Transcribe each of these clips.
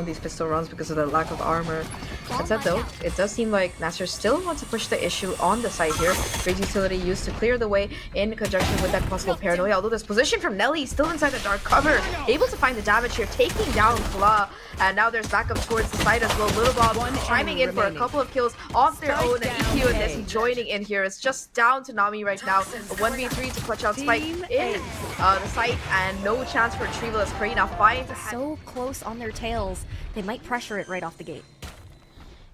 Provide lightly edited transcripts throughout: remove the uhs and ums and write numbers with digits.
these pistol runs because of the lack of armor. That said though, it does seem like NASR still wants to push the issue on the side here. Great utility used to clear the way in conjunction with that possible paranoia. Although this position from Nelly still inside the dark cover, able to find the damage here, taking down Claw. And now there's backup towards the side as well. Little Bob chiming in for a couple of kills off their own. And EQ and Nessie joining in here. It's just down to Nami right now. A 1v3 to clutch out Spike in the site, and no chance for retrieval as Karina finds so close on their tails. They might pressure it right off the gate.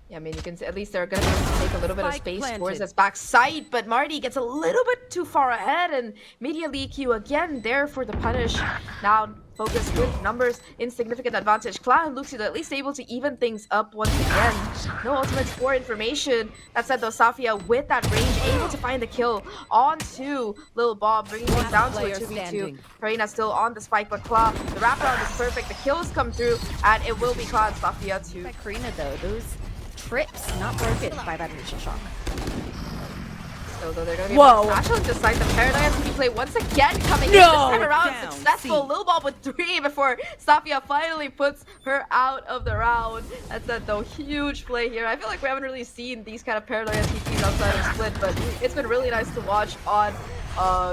Yeah, I mean, you can see at least they're going to be able to take a little bit of space towards this back side, but Marty gets a little bit too far ahead, and immediately EQ again there for the punish. Now Focus with numbers, insignificant advantage. Cloud and Luxio at least able to even things up once again. No ultimates for information. That said though, Safia with that range able to find the kill onto Lil Bob, bringing things down to a 2v2. Karina still on the spike, but Claw, the wraparound is perfect. The kills come through, and it will be Claw and Safia too. By Karina though, those trips not broken by that initial shock. So though they're going to be able to smash on this side. The Paradigm play once again coming in this time around. Successful. Lil Bob with 3 before Safia finally puts her out of the round. That's a though huge play here. I feel like we haven't really seen these kind of Paradigm TPs outside of Split, but it's been really nice to watch on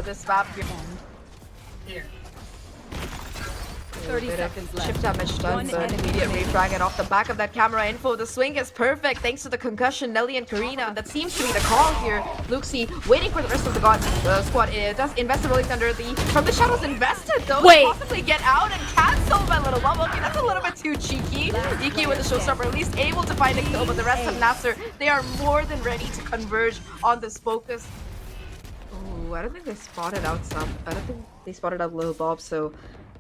this map here. 30 seconds left. Shift damage done, but immediate refrag, and off the back of that camera info, the swing is perfect thanks to the concussion. Nelly and Karina, that seems to be the call here. Luxie waiting for the rest of the squad. It does invest in Rolling Thunder. From the shadows invested though, to possibly get out and cancel by Little Bob. Okay, that's a little bit too cheeky. EQ with the showstopper, at least able to find a kill, but the rest of NASR, they are more than ready to converge on this focus. Ooh, I don't think they spotted out I don't think they spotted out Little Bob, so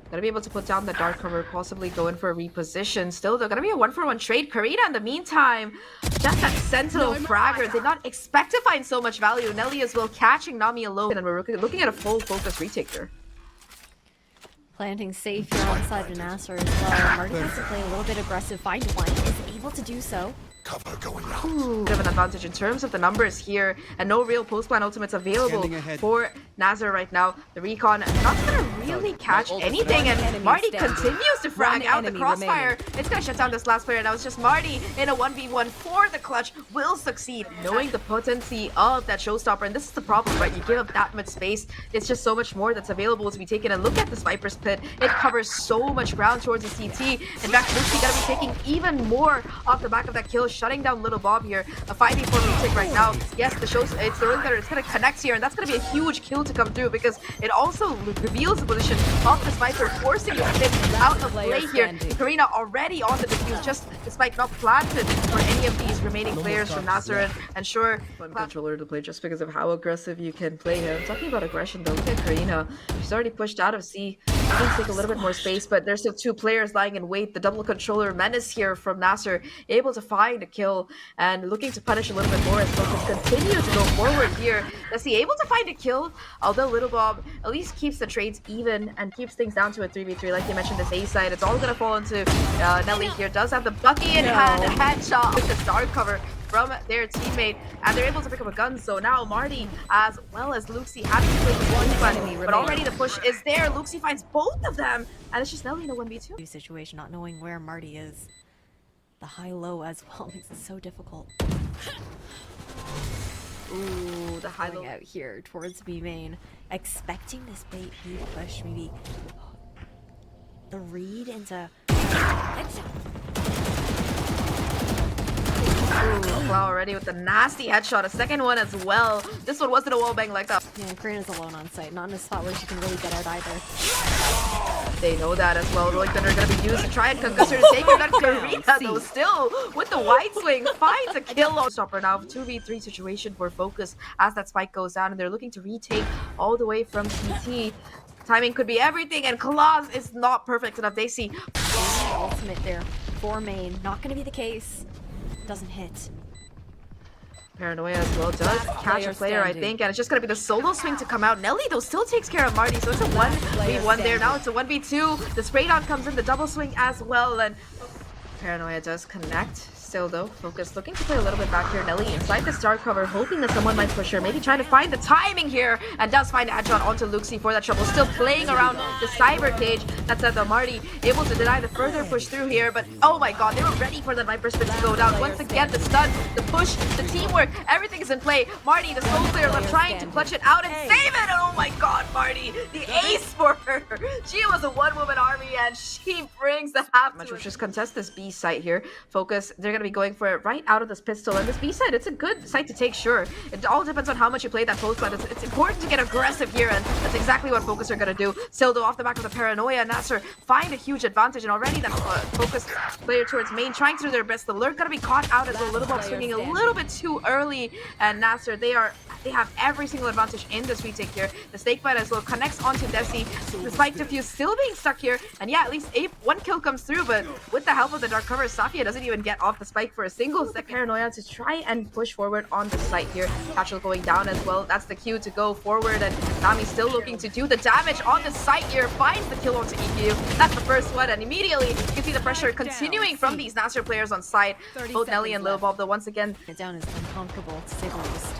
gonna be able to put down the dark cover, possibly go in for a reposition. Still, they're gonna be a 1-for-1 trade. Karina, in the meantime, just that Sentinel fragger. Did not expect to find so much value. Nelly as well catching Nami alone, and we're looking at a full focus retake here. Planting safe here on the side of NASR as well. Marty has to play a little bit aggressive. Find one, is able to do so. Cover going round. Ooh, bit of an advantage in terms of the numbers here, and no real post-plan ultimates available for NASR right now. The recon not gonna really catch anything, and Marty continues to frag out the crossfire. It's gonna shut down this last player. Now it's just Marty in a 1v1 for the clutch, will succeed, knowing the potency of that showstopper. And this is the problem, right? You give up that much space, it's just so much more that's available to be taken. And look at this Viper's Pit. It covers so much ground towards the CT. In fact, Lucy gonna be taking even more off the back of that kill, shutting down Little Bob here. A 5v4 retake right now. Yes, it's the ring cutter. It's gonna connect here, and that's gonna be a huge kill to come through, because it also reveals the position of the Sniper, forcing the stick out of play here. Karina already on the defuse, just the spike not planted for any of these remaining players from NASR, and sure, fun controller to play just because of how aggressive you can play him. Talking about aggression though, look at Karina. She's already pushed out of C. She needs to take a little bit more space, but there's still 2 players lying in wait. The double controller menace here from NASR, able to find a kill and looking to punish a little bit more as Focus continue to go forward here. Nessie able to find a kill, although Little Bob at least keeps the trades even and keeps things down to a 3v3. Like you mentioned, this A side, it's all gonna fall into Nelly here. Does have the Bucky in hand, a headshot with the dark cover from their teammate, and they're able to pick up a gun. So now Marty as well as Luxie have to play one enemy, but already the push is there. Luxie finds both of them, and it's just Nelly in a 1v2 situation, not knowing where Marty is. The high-low as well makes it so difficult. Ooh, the high-low out here towards B main, expecting this bait B push, maybe the read into Ooh, wow, already with the nasty headshot, a second one as well. This one wasn't a wallbang like that. Yeah, Karina's alone on site, not in a spot where she can really get out either. They know that as well. Rolling Thunder are going to be used to try and concuss her to take her. That Karina, though, still with the wide swing, finds a kill on stopper now. 2v3 situation for Focus as that spike goes down, and they're looking to retake all the way from CT. Timing could be everything, and Claus is not perfect enough. They see ultimate there for main. Not going to be the case. Doesn't hit. Paranoia as well does catch a player, I think, and it's just gonna be the solo swing to come out. Nelly though still takes care of Marty, so it's a 1v1 there. Now it's a 1v2. The spray down comes in, the double swing as well, and Paranoia does connect. Still though, Focus looking to play a little bit back here. Nelly inside the star cover, hoping that someone might push her. Maybe trying to find the timing here, and does find a headshot onto Luxie for that trouble. Still playing around the cyber cage. That said, the Marty able to deny the further push through here, but oh my god, they were ready for the Viper spin to go down. Once again, the stun, the push, the teamwork, everything is in play. Marty, the sole player left, trying to clutch it out and save it. Oh my god, Marty, the ace for her. She was a one-woman army, and she brings the half. Much just contest this B site here. Focus, they're gonna be going for it right out of this pistol, and this B site, it's a good site to take, sure. It all depends on how much you play that post plan. It's important to get aggressive here, and that's exactly what Focus are gonna do. Still though, off the back of the Paranoia, NASR find a huge advantage, and already that Focus player towards main trying to do their best. The lurk gonna be caught out as a little ball swinging a little bit too early, and NASR, they have every single advantage in this retake here. The snake bite as well connects onto Desi. The spike defuse still being stuck here, and yeah, at least one kill comes through, but with the help of the dark cover, Safia doesn't even get off the spike for a single second. Paranoia to try and push forward on the site here. Catchel going down as well. That's the cue to go forward, and Nami still looking to do the damage on the site here. Finds the kill onto EQ. That's the first one, and immediately you can see the pressure continuing from these NASR players on site. Both Nelly and Lil Bob, though, once again, it down is uncomfortable to say the least.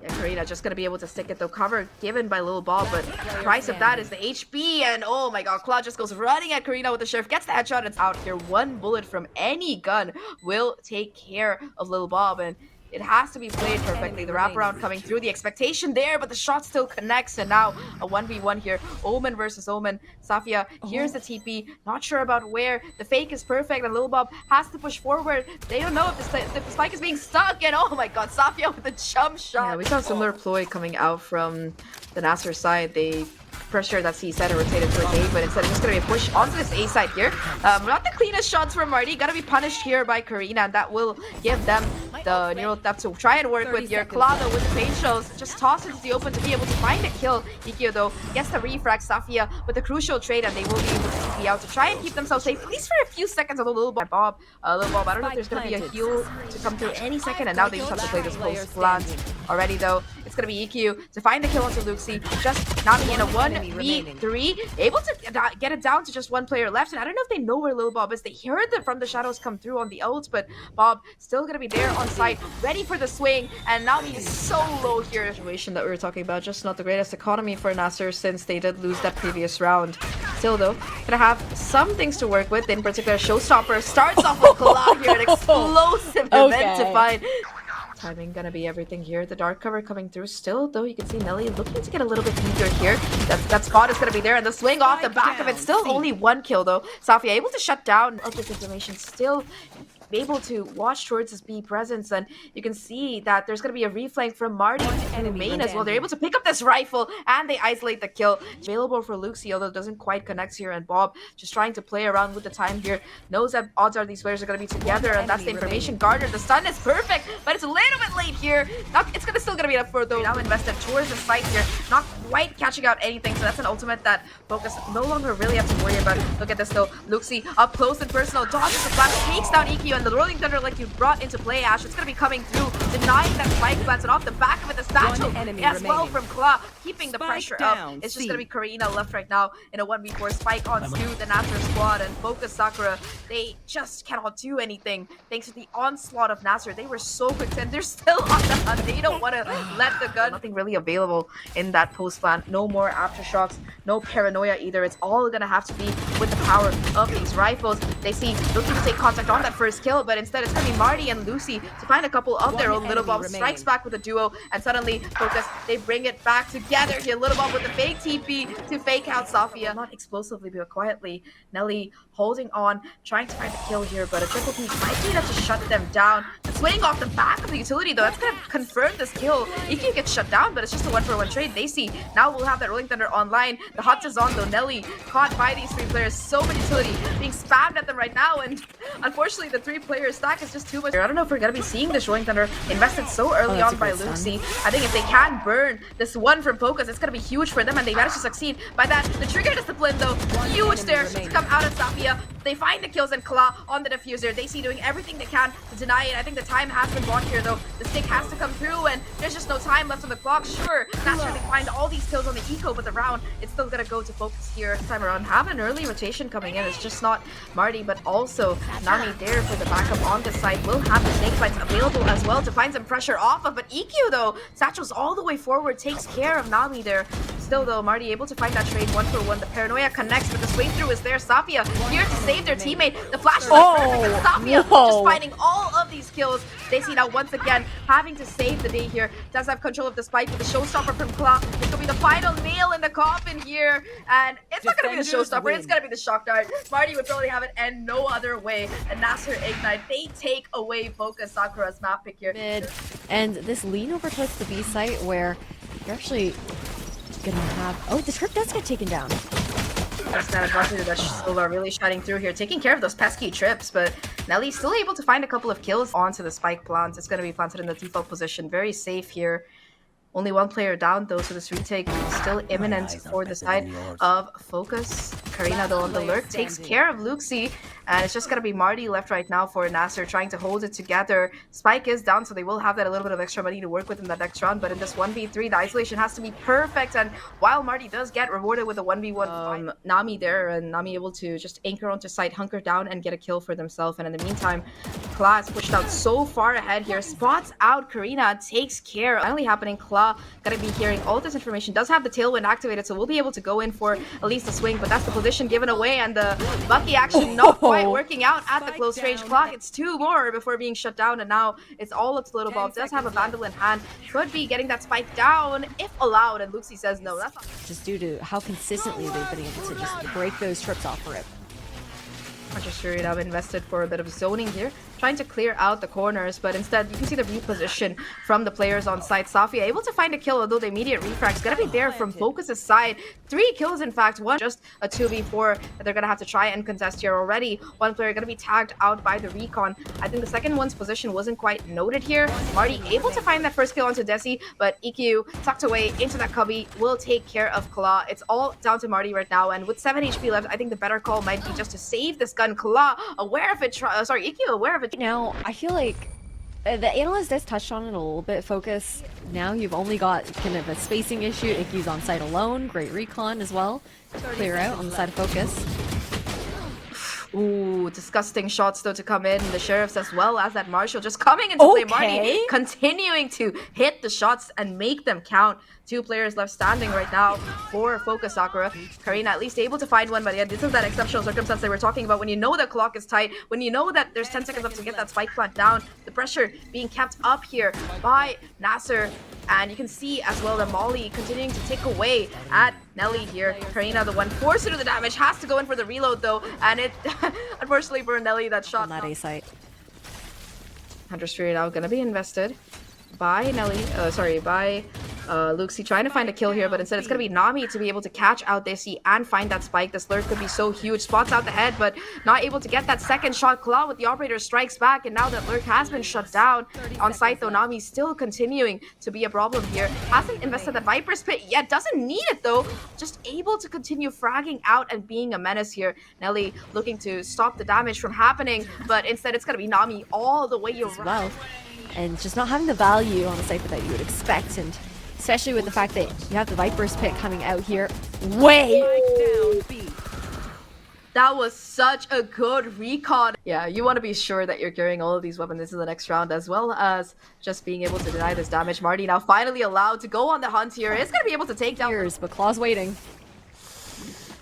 Yeah, Karina just gonna be able to stick it though. Cover given by Lil Bob, but price of that is the HP, and oh my god, Claude just goes running at Karina with the sheriff, gets the headshot, it's out here. One bullet from any gun will take care of Lil Bob, and it has to be played perfectly. The wraparound coming through, the expectation there, but the shot still connects, and now a 1v1 here. Omen versus Omen. Safia, here's the TP, not sure about where. The fake is perfect, and Lil Bob has to push forward. They don't know if the spike is being stuck, and oh my god, Safia with a jump shot. Yeah, we saw a similar ploy coming out from the NASR side. They pressure that C side and rotated towards A, but instead it's just gonna be a push onto this A side here. Not the cleanest shots from Marty, gotta be punished here by Karina, and that will give them the neural theft to try and work with your Claudio with the paint shells. Just toss it to the open to be able to find a kill. Ikio though gets the refrag. Safia with the crucial trade, and they will be able to TP out to try and keep themselves safe, at least for a few seconds. Of the Lil Bob, I don't know if there's gonna be a heal to come through any second, and now they just have to play this close plant already though. It's gonna be EQ to find the kill onto Luxie. Just Nami in a 1v3, able to get it down to just one player left. And I don't know if they know where Lil Bob is. They heard that from the shadows come through on the ult, but Bob still gonna be there on site, ready for the swing. And Nami is so low here. Situation that we were talking about, just not the greatest economy for NASR since they did lose that previous round. Still though, gonna have some things to work with. In particular, Showstopper starts off with Kala here, an explosive event to find. Timing gonna be everything here. The dark cover coming through still, though you can see Nelly looking to get a little bit eager here. That spot is gonna be there, and the swing off the back of it. Still only one kill though. Safia able to shut down of this information, still able to watch towards his B presence, and you can see that there's going to be a reflank from Marty and main as well. They're able to pick up this rifle, and they isolate the kill. Available for Luxie, although it doesn't quite connect here, and Bob just trying to play around with the time here. Knows that odds are these players are going to be together, and that's the information garnered. The stun is perfect, but it's a little bit late here. It's still going to be enough for though. Now invested towards the site here, not quite catching out anything, so that's an ultimate that Focus no longer really have to worry about. Look at this though. Luxie up close and personal, dodges the flash, takes down EQ, and the rolling thunder like you brought into play, Ash. It's gonna be coming through, denying that spike plants, and off the back of it, the satchel as well from Claw, keeping the pressure up. It's just gonna be Karina left right now in a 1v4 spike on Stu, the NASR squad, and FOKUS Sakura. They just cannot do anything thanks to the onslaught of NASR. They were so quick, and they're still on the hunt. They don't want to let the gun. Nothing really available in that post plant. No more aftershocks, no paranoia either. It's all gonna have to be with the power of these rifles. They see looking to take contact on that first kill, but instead it's gonna be Marty and Lucy to find a couple of their own. Little Bob strikes back with a duo, and suddenly Focus, they bring it back together here. Little Bob with the fake TP to fake out Safia. Not explosively, but quietly. Nelly holding on, trying to find a kill here, but a triple P might be enough to shut them down. The swing off the back of the utility though, that's gonna confirm this kill. EQ gets shut down, but it's just a 1-for-1 trade. They see now we'll have that rolling thunder online. The hot is on though. Nelly caught by these three players. So much utility being spammed at them right now, and unfortunately the 3-player stack is just too much. I don't know if we're gonna be seeing this rolling thunder invested so early on by Lucy. I think if they can burn this one from Focus, it's gonna be huge for them, and they managed to succeed. By that, the trigger discipline though, huge there to come out of Safia. They find the kills and Claw on the diffuser. They see doing everything they can to deny it. I think the time has been bought here though. The stick has to come through and there's just no time left on the clock. Sure, NASR, they find all these kills on the eco, but the round, it's still gonna go to FOKUS here this time around. Have an early rotation coming in. It's just not Marty, but also Nami there for the backup on this side. Will have the snake bites available as well to find some pressure off of, but EQ though, Satchel's all the way forward, takes care of Nami there. Still though, Marty able to find that trade 1-for-1. The paranoia connects, but the swing through is there. Safia here to save their teammate. The flash is perfect. Safia just finding all of these kills. They see now once again having to save the day here. Does have control of the spike with the showstopper from Claw. It's gonna be the final nail in the coffin here, and it's not gonna be the showstopper. It's gonna be the shock dart. Marty would probably have it end no other way. And NASR Ignite, they take away FOKUS Sakura's map pick here. And this lean over towards the B site where you're actually gonna have. Oh, the trip does get taken down. That's that advantage that Silva really shining through here, taking care of those pesky trips, but Nelly's still able to find a couple of kills onto the spike plant. It's going to be planted in the default position. Very safe here. Only one player down though, so this retake is still imminent for the side of FOKUS. Karina though on the lurk takes care of Luxie, and it's just gonna be Marty left right now for NASR trying to hold it together. Spike is down, so they will have that a little bit of extra money to work with in that next round, but in this 1v3, the isolation has to be perfect, and while Marty does get rewarded with a 1v1, Nami there, and Nami able to just anchor onto site, hunker down, and get a kill for themselves, and in the meantime, Claw is pushed out so far ahead here, spots out Karina, takes care. Finally happening, Claw gonna be hearing all this information, does have the tailwind activated, so we'll be able to go in for at least a swing, but that's the position given away, and the Bucky action not quite working out at the close range clock. It's 2 more before being shut down, and now it's all up to Little Bob. Does have a vandal in hand, could be getting that spike down if allowed, and Luxie says no. That's not just due to how consistently they've been able to just break those trips off for it. Manchester I've invested for a bit of zoning here, trying to clear out the corners, but instead you can see the reposition from the players on site. Safia able to find a kill, although the immediate refrag is going to be there from FOKUS's side. 3 kills in fact, one just a 2v4 that they're going to have to try and contest here already. One player going to be tagged out by the recon. I think the second one's position wasn't quite noted here. Marty able to find that first kill onto Desi, but EQ tucked away into that cubby will take care of Claw. It's all down to Marty right now, and with 7 HP left, I think the better call might be just to save this gun. Claw aware of it, EQ aware of it. Now, I feel like the analyst has touched on it a little bit. FOKUS, now you've only got kind of a spacing issue. Icky's on site alone. Great recon as well. Clear out on the side of FOKUS. Ooh, disgusting shots though to come in. The sheriffs as well as that Marshall just coming into play. Marty continuing to hit the shots and make them count. 2 players left standing right now for FOKUS Sakura. Karina at least able to find one, but yeah, this is that exceptional circumstance that we're talking about when you know the clock is tight, when you know that there's 10 seconds left to get that spike plant down. The pressure being kept up here by NASR, and you can see as well that Molly continuing to tick away at Nelly here. Karina, the one forced to do the damage, has to go in for the reload though, and it unfortunately for Nelly that shot. On that A site. Hunter Street now gonna be invested by Nelly, by Luxie trying to find a kill here, but instead it's going to be Nami to be able to catch out Desi and find that spike. This lurk could be so huge. Spots out the head, but not able to get that second shot. Claw with the operator strikes back, and now that lurk has been shut down. On site though, Nami still continuing to be a problem here. Hasn't invested the Viper's Pit yet, doesn't need it though. Just able to continue fragging out and being a menace here. Nelly looking to stop the damage from happening, but instead it's going to be Nami all the way around. Well, and just not having the value on the site that you would expect, and especially with the fact that you have the Viper's Pit coming out here. That was such a good recon. Yeah, you want to be sure that you're carrying all of these weapons into the next round, as well as just being able to deny this damage. Marty now finally allowed to go on the hunt here. It's going to be able to take down... But Claw's waiting.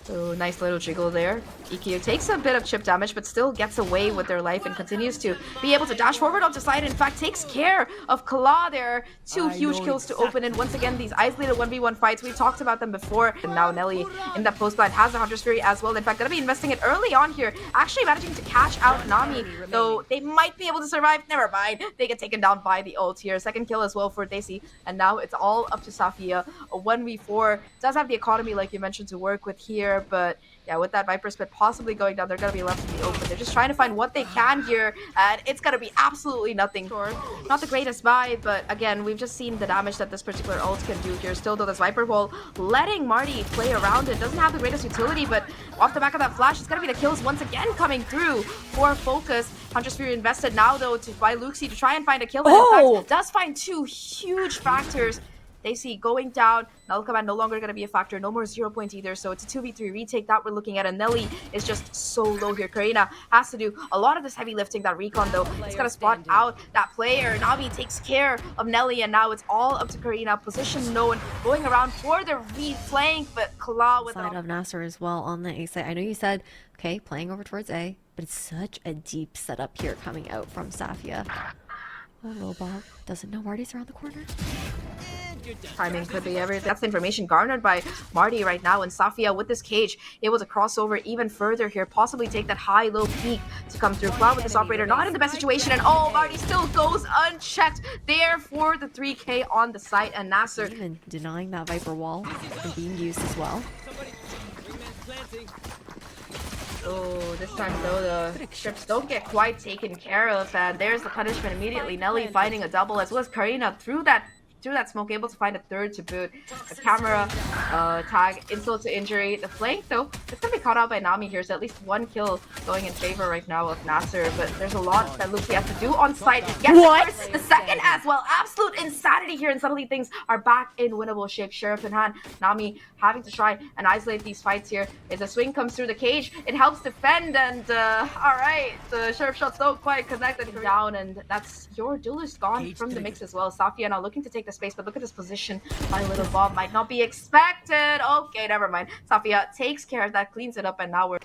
So nice little jiggle there. EQ takes a bit of chip damage, but still gets away with their life and continues to be able to dash forward onto side. In fact, takes care of Claw there. 2 huge kills to open. And once again, these isolated 1v1 fights, we talked about them before. And now Nelly in that post blind has the Hunter's Fury as well. In fact, gonna be investing it early on here. Actually managing to catch out Nami, though they might be able to survive. Never mind. They get taken down by the ult here. Second kill as well for Desi. And now it's all up to Safia. A 1v4. Does have the economy, like you mentioned, to work with here, but yeah, with that Viper spit possibly going down, they're going to be left in the open. They're just trying to find what they can here, and it's going to be absolutely nothing. Sure, not the greatest buy, but again, we've just seen the damage that this particular ult can do here. Still though, this Viper wall letting Marty play around it. Doesn't have the greatest utility, but off the back of that flash, it's going to be the kills once again coming through for Focus. Hunter's Fury invested now though by Luxie to try and find a kill, and in fact does find two huge factors. They see going down. Null Command no longer going to be a factor. No more 0 point either. So it's a 2v3 retake that we're looking at. And Nelly is just so low here. Karina has to do a lot of this heavy lifting. That recon, though, it's going to spot out that player. Na'Vi takes care of Nelly. And now it's all up to Karina. Position known. Going around for the flank. But Kala with side of NASR as well on the A side. I know you said, okay, playing over towards A. But it's such a deep setup here coming out from Safia. Oh, little Bob doesn't know Marty's around the corner. Timing could be everything. That's the information garnered by Marty right now, and Safia with this cage able to cross over even further here, possibly take that high-low peak to come through. Cloud with this operator not in the best situation, and oh, Marty still goes unchecked there for the 3K on the site, and NASR even denying that Viper wall and being used as well. Oh, this time though, the strips don't get quite taken care of, and there's the punishment immediately. Nelly finding a double, as well as Karina through that smoke, able to find a third to boot. The camera tag, insult to injury. The flank though, it's gonna be caught out by Nami here, so at least one kill going in favor right now of NASR, but there's a lot that Lucy has to do on site. Yes, the second as well. Absolute insanity here, and suddenly things are back in winnable shape. Sheriff in hand, Nami having to try and isolate these fights here. As a swing comes through the cage, it helps defend, and alright, the Sheriff shots don't quite connect and down, and that's your duelist gone from the mix as well. Safia now looking to take the space, but look at this position by Little Bob. Might not be expected. Okay, never mind. Safia takes care of that, cleans it up, and now we're...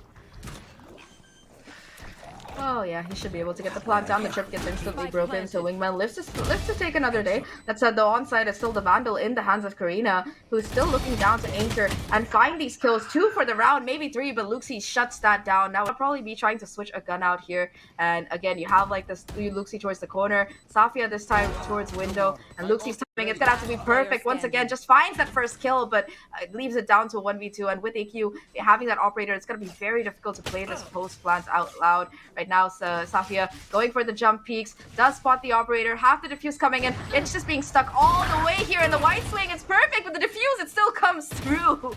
Oh yeah, he should be able to get the plant down. The trip gets instantly broken, so Wingman lives to take another day. That said, though, onside is still the Vandal in the hands of Karina, who's still looking down to anchor and find these kills. 2 for the round, maybe 3, but Luxie shuts that down. Now we'll probably be trying to switch a gun out here. And again, you have like this Luxie towards the corner, Safia this time towards window, and Luxie's timing, it's gonna have to be perfect once again. Just finds that first kill, but it leaves it down to a 1v2. And with AQ having that operator, it's gonna be very difficult to play this post plant out loud. Right now, Safia going for the jump peaks, does spot the operator, half the defuse coming in. It's just being stuck all the way here in the white swing. It's perfect, but the defuse, it still comes through.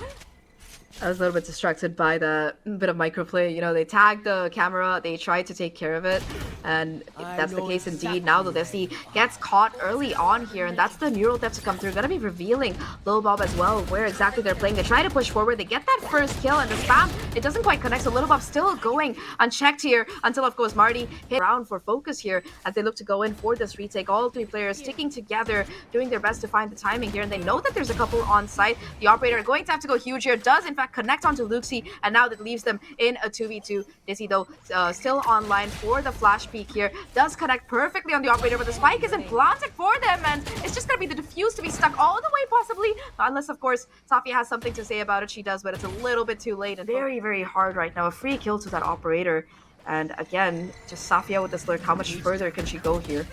I was a little bit distracted by the bit of microplay. You know, they tagged the camera, they tried to take care of it, and if that's the case indeed, now the Desi gets caught early on here, and that's the neural depth to come through. Gonna be revealing Lil Bob as well, where exactly they're playing. They try to push forward, they get that first kill, and the spam, it doesn't quite connect, so Lil Bob still going unchecked here until, of course, Marty hit around for Focus here as they look to go in for this retake. All 3 players sticking together, doing their best to find the timing here, and they know that there's a couple on site. The operator going to have to go huge here, does in fact connect onto Luxie, and now that leaves them in a 2v2. Dizzy though still online for the flash peek here, does connect perfectly on the operator, but the spike isn't planted for them, and it's just gonna be the defuse to be stuck all the way possibly, unless of course Safia has something to say about it. She does, but it's a little bit too late, and very, very hard right now. A free kill to that operator, and again, just Safia with this lurk. How much further can she go here?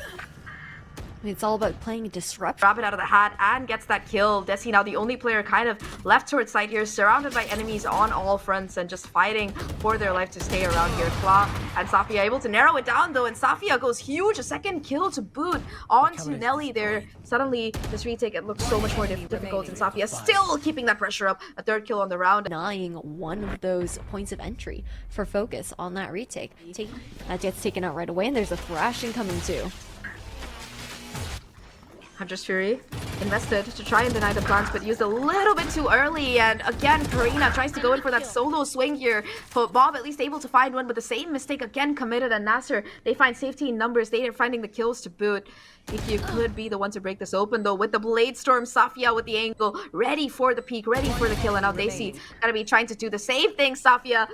It's all about playing disrupt. Grab it out of the hat and gets that kill. Desi now the only player kind of left towards side here, surrounded by enemies on all fronts and just fighting for their life to stay around here. Kla and Safia able to narrow it down though, and Safia goes huge, a second kill to boot onto Nelly there. Suddenly this retake, it looks so much more difficult, and Safia still keeping that pressure up. A 3rd kill on the round. Denying one of those points of entry for Focus on that retake. That gets taken out right away, and there's a thrashing coming too. Hunter's Fury invested to try and deny the plants, but used a little bit too early. And again, Karina tries to go in for that solo swing here. But Bob at least able to find one, but the same mistake again committed. And NASR, they find safety in numbers. They are finding the kills to boot. If you could be the one to break this open though, with the Blade Storm, Safia with the angle, ready for the peak, ready for the kill. And now Daisy gonna be trying to do the same thing. Safia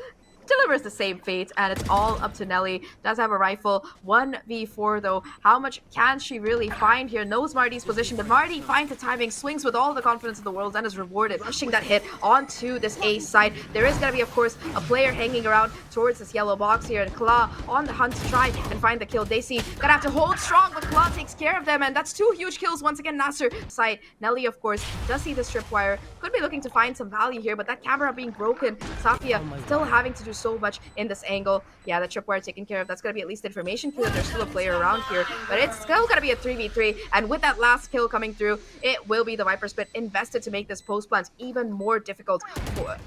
delivers the same fate, and it's all up to Nelly. Does have a rifle, 1v4 though. How much can she really find here? Knows Marty's position, but Marty finds the timing, swings with all the confidence in the world, and is rewarded, pushing that hit onto this A side. There is going to be, of course, a player hanging around towards this yellow box here, and Claw on the hunt to try and find the kill. Daisy gonna have to hold strong, but Claw takes care of them, and that's 2 huge kills once again. NASR side. Nelly, of course, does see this tripwire, could be looking to find some value here, but that camera being broken, Safia still having to do so much in this angle. Yeah, the tripwire taken care of. That's gonna be at least information clear that there's still a player around here, but it's still gonna be a 3v3, and with that last kill coming through, it will be the Viper Spit invested to make this post plant even more difficult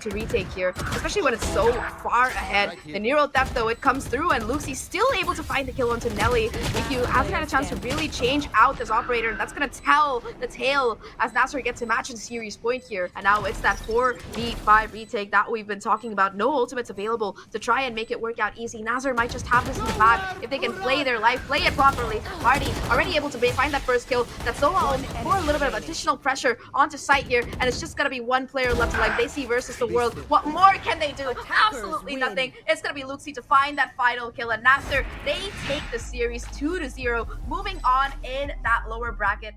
to retake here, especially when it's so far ahead. The neural theft though, it comes through, and Lucy's still able to find the kill onto Nelly. EQ hasn't had a chance to really change out this operator, and that's gonna tell the tale as NASR gets a match in series point here. And now it's that 4v5 retake that we've been talking about. No ultimates available to try and make it work out easy. NASR might just have this in the bag if they can play their life, play it properly. Marty already able to find that first kill. That's so for a little bit of additional pressure onto site here, and it's just gonna be one player left alive. They see versus the world. What more can they do? Absolutely nothing. It's gonna be Luxie to find that final kill, and NASR, they take the series 2-0, moving on in that lower bracket.